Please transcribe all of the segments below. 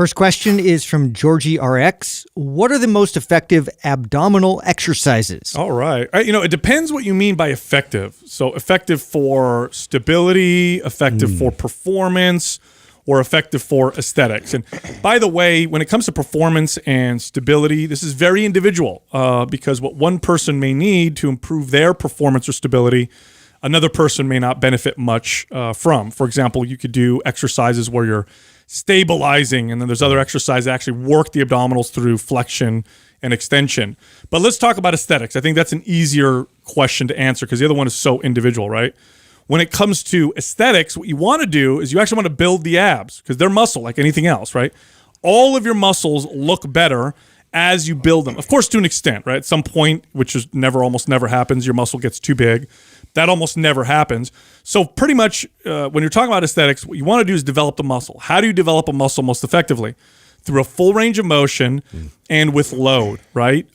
First question is from Georgie RX. What are the most effective abdominal exercises? All right. It depends what you mean by effective. So effective for stability, effective for performance, or effective for aesthetics. And by the way, when it comes to performance and stability, this is very individual because what one person may need to improve their performance or stability, another person may not benefit much from. For example, you could do exercises where you're stabilizing, and then there's other exercises that actually work the abdominals through flexion and extension. But let's talk about aesthetics. I think that's an easier question to answer because the other one is so individual, right? When it comes to aesthetics, what you want to do is you actually want to build the abs because they're muscle like anything else, right? All of your muscles look better as you build them. Of course, to an extent, right? At some point, which is almost never happens, your muscle gets too big. That almost never happens. So pretty much when you're talking about aesthetics, what you want to do is develop the muscle. How do you develop a muscle most effectively? Through a full range of motion and with load, right?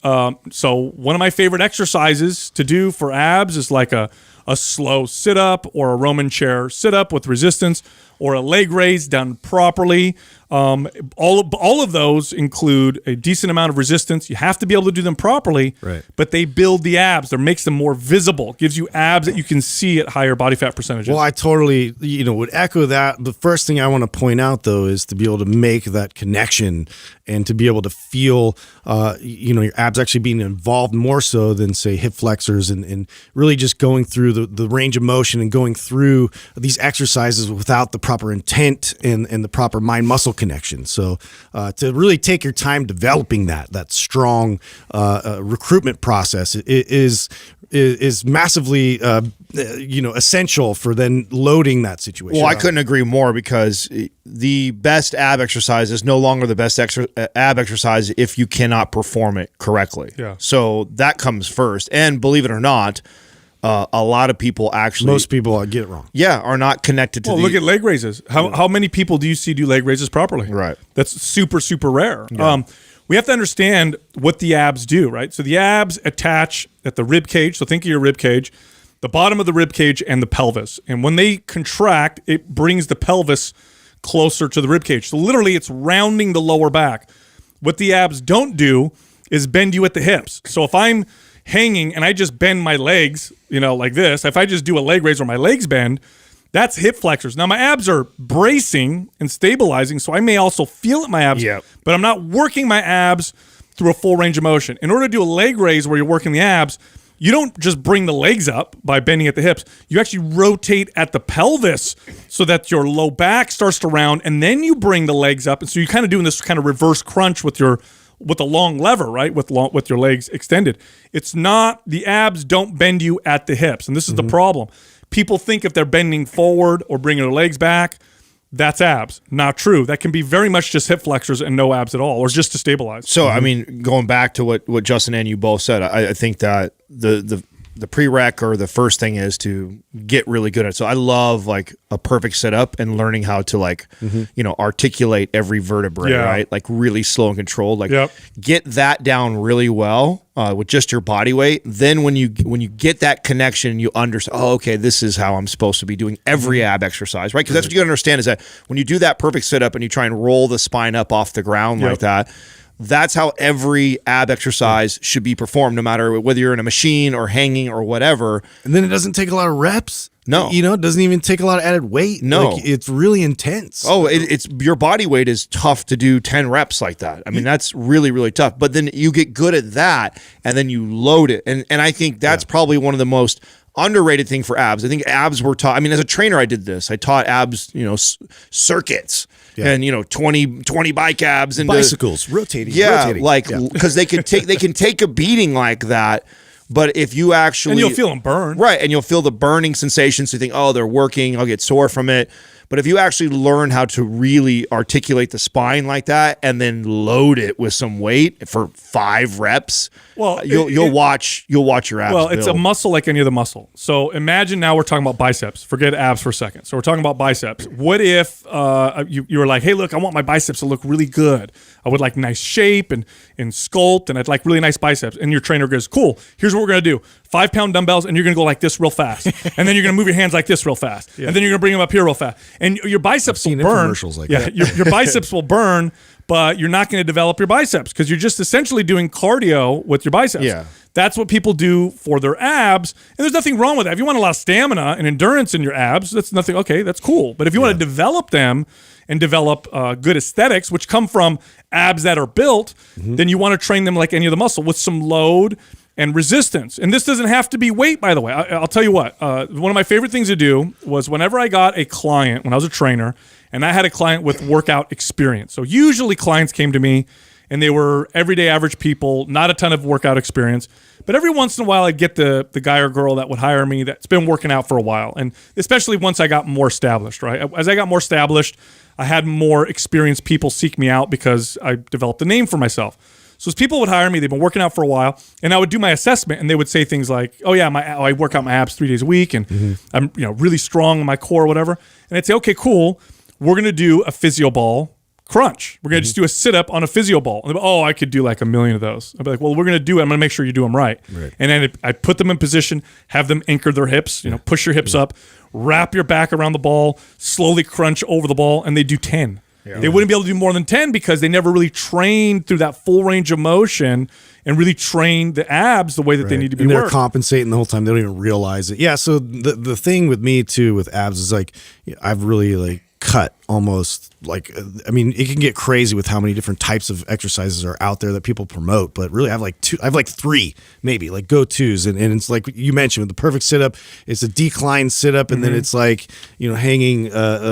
So one of my favorite exercises to do for abs is like a slow sit-up or a Roman chair sit-up with resistance or a leg raise done properly. All of those include a decent amount of resistance. You have to be able to do them properly, right? But they build the abs. That makes them more visible. Gives you abs that you can see at higher body fat percentages. Well, I totally, would echo that. The first thing I want to point out, though, is to be able to make that connection and to be able to feel, your abs actually being involved more so than, say, hip flexors and really just going through the range of motion and going through these exercises without the proper intent and the proper mind-muscle connection. So to really take your time developing that strong recruitment process is massively essential for then loading that situation. Well, I couldn't agree more because the best ab exercise is no longer the best ab exercise if you cannot perform it correctly. Yeah. So that comes first. And believe it or not, a lot of people actually... Most people get it wrong. Yeah, are not connected to look at leg raises. How many people do you see do leg raises properly? Right. That's super, super rare. Yeah. We have to understand what the abs do, right? So the abs attach at the rib cage. So think of your rib cage, the bottom of the rib cage and the pelvis. And when they contract, it brings the pelvis closer to the rib cage. So literally it's rounding the lower back. What the abs don't do is bend you at the hips. So if I'm hanging and I just bend my legs, like this, if I just do a leg raise where my legs bend, that's hip flexors. Now my abs are bracing and stabilizing, so I may also feel it in my abs, but I'm not working my abs through a full range of motion. In order to do a leg raise where you're working the abs, you don't just bring the legs up by bending at the hips. You actually rotate at the pelvis so that your low back starts to round, and then you bring the legs up. And so you're kind of doing this kind of reverse crunch with a long lever, right? With your legs extended. It's not, the abs don't bend you at the hips. And this is the problem. People think if they're bending forward or bringing their legs back, that's abs. Not true. That can be very much just hip flexors and no abs at all, or just to stabilize. So, I mean, going back to what Justin and you both said, I think that the prereq or the first thing is to get really good at it. So I love like a perfect setup and learning how to articulate every vertebrae, right? Like really slow and controlled. Like get that down really well with just your body weight. Then when you get that connection, you understand, oh, okay, this is how I'm supposed to be doing every ab exercise, right? Because that's what you gotta understand is that when you do that perfect setup and you try and roll the spine up off the ground like that, that's how every ab exercise should be performed, no matter whether you're in a machine or hanging or whatever. And then it doesn't take a lot of reps. No. It doesn't even take a lot of added weight. No. Like, it's really intense. Oh, it's your body weight is tough to do 10 reps like that. I mean, that's really, really tough. But then you get good at that, and then you load it. And I think that's probably one of the most underrated thing for abs. I think abs were taught. I mean, as a trainer, I did this. I taught abs, circuits. Yeah. And 20 bike abs and bicycles rotating. Because they can take a beating like that. But if you actually, and you'll feel them burn, right? And you'll feel the burning sensation. So you think, oh, they're working. I'll get sore from it. But if you actually learn how to really articulate the spine like that, and then load it with some weight for 5 reps, you'll watch your abs. Well, it's a muscle like any other muscle. So imagine now we're talking about biceps. Forget abs for a second. So we're talking about biceps. What if you were like, hey, look, I want my biceps to look really good. I would like nice shape and sculpt, and I'd like really nice biceps. And your trainer goes, cool, here's what we're going to do. 5-pound dumbbells, and you're going to go like this real fast. And then you're going to move your hands like this real fast. And then you're going to bring them up here real fast. And your biceps will seen burn. infomercials like yeah, that. your biceps will burn, but you're not going to develop your biceps because you're just essentially doing cardio with your biceps. Yeah. That's what people do for their abs, and there's nothing wrong with that. If you want a lot of stamina and endurance in your abs, that's nothing. Okay, that's cool. But if you want to develop them and develop good aesthetics, which come from abs that are built, then you want to train them like any other muscle with some load and resistance. And this doesn't have to be weight, by the way. I'll tell you what. One of my favorite things to do was whenever I got a client, when I was a trainer, and I had a client with workout experience. So usually clients came to me and they were everyday average people, not a ton of workout experience. But every once in a while, I'd get the guy or girl that would hire me that's been working out for a while. And especially once I got more established, right? As I got more established, I had more experienced people seek me out because I developed a name for myself. So as people would hire me, they've been working out for a while, and I would do my assessment, and they would say things like, "Oh yeah, I work out my abs 3 days a week, and I'm really strong in my core, or whatever." And I'd say, "Okay, cool. We're gonna do a physio ball crunch. We're gonna just do a sit up on a physio ball." And they'd be, "Oh, I could do like 1,000,000 of those." I'd be like, "Well, we're gonna do it. I'm gonna make sure you do them right." And then I'd put them in position, have them anchor their hips, push your hips up, wrap your back around the ball, slowly crunch over the ball, and they do 10. They wouldn't be able to do more than 10 because they never really trained through that full range of motion and really trained the abs the way that they need to be and they're worked. compensating the whole time. They don't even realize it. Yeah. So the thing with me too with abs is like I've really like cut almost like I mean it can get crazy with how many different types of exercises are out there that people promote, but really I have like 3 maybe like go-tos, and it's like you mentioned with the perfect sit-up, it's a decline sit-up, and then it's like hanging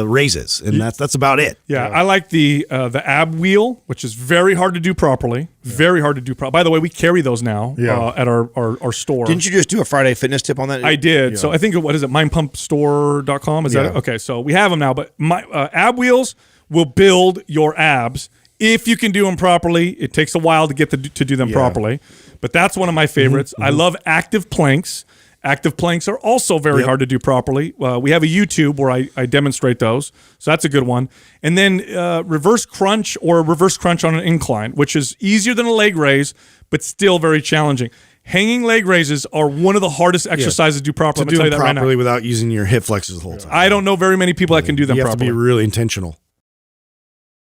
raises, and that's about it. Yeah, I like the ab wheel, which is very hard to do properly. Very hard to do properly. By the way, we carry those now at our store. Didn't you just do a Friday fitness tip on that? I did. So I think, what is it, mindpumpstore.com? Is that it? Okay, so we have them now, but my ab wheels will build your abs if you can do them properly. It takes a while to get to do them properly, but that's one of my favorites. I love active planks. Active planks are also very hard to do properly. We have a YouTube where I demonstrate those, so that's a good one. And then reverse crunch or reverse crunch on an incline, which is easier than a leg raise, but still very challenging. Hanging leg raises are one of the hardest exercises to do properly. To do them properly without using your hip flexors the whole time. I don't know very many people that can do them you have properly. to be really intentional.